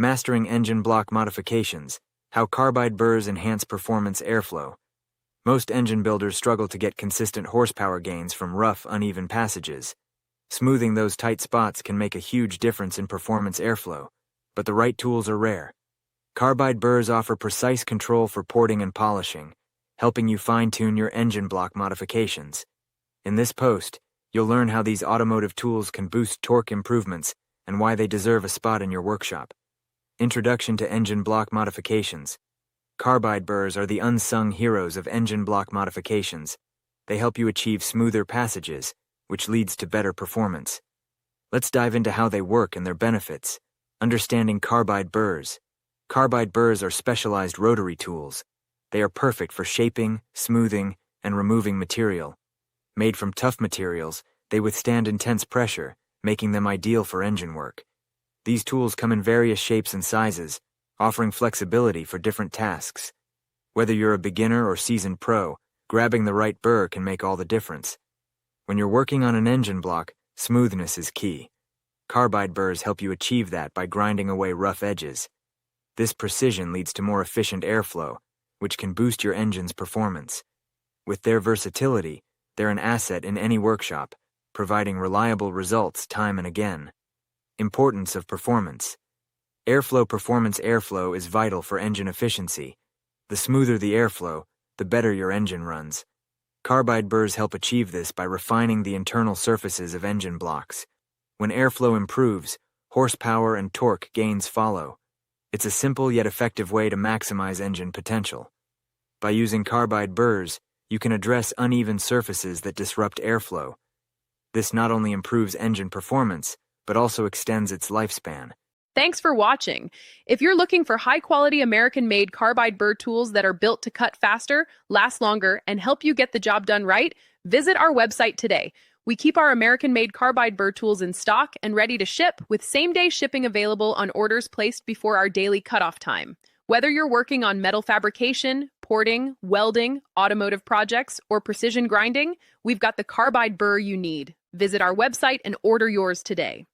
Mastering engine block modifications, how carbide burrs enhance performance airflow. Most engine builders struggle to get consistent horsepower gains from rough, uneven passages. Smoothing those tight spots can make a huge difference in performance airflow, but the right tools are rare. Carbide burrs offer precise control for porting and polishing, helping you fine-tune your engine block modifications. In this post, you'll learn how these automotive tools can boost torque improvements and why they deserve a spot in your workshop. Introduction to engine block modifications. Carbide burrs are the unsung heroes of engine block modifications. They help you achieve smoother passages, which leads to better performance. Let's dive into how they work and their benefits. Understanding carbide burrs. Carbide burrs are specialized rotary tools. They are perfect for shaping, smoothing, and removing material. Made from tough materials, they withstand intense pressure, making them ideal for engine work. These tools come in various shapes and sizes, offering flexibility for different tasks. Whether you're a beginner or seasoned pro, grabbing the right burr can make all the difference. When you're working on an engine block, smoothness is key. Carbide burrs help you achieve that by grinding away rough edges. This precision leads to more efficient airflow, which can boost your engine's performance. With their versatility, they're an asset in any workshop, providing reliable results time and again. Importance of performance. Performance airflow is vital for engine efficiency. The smoother the airflow, the better your engine runs. Carbide burrs help achieve this by refining the internal surfaces of engine blocks. When airflow improves, horsepower and torque gains follow. It's a simple yet effective way to maximize engine potential. By using carbide burrs, you can address uneven surfaces that disrupt airflow. This not only improves engine performance, but also extends its lifespan. Thanks for watching. If you're looking for high-quality American-made carbide burr tools that are built to cut faster, last longer, and help you get the job done right, visit our website today. We keep our American-made carbide burr tools in stock and ready to ship, with same-day shipping available on orders placed before our daily cutoff time. Whether you're working on metal fabrication, porting, welding, automotive projects, or precision grinding, we've got the carbide burr you need. Visit our website and order yours today.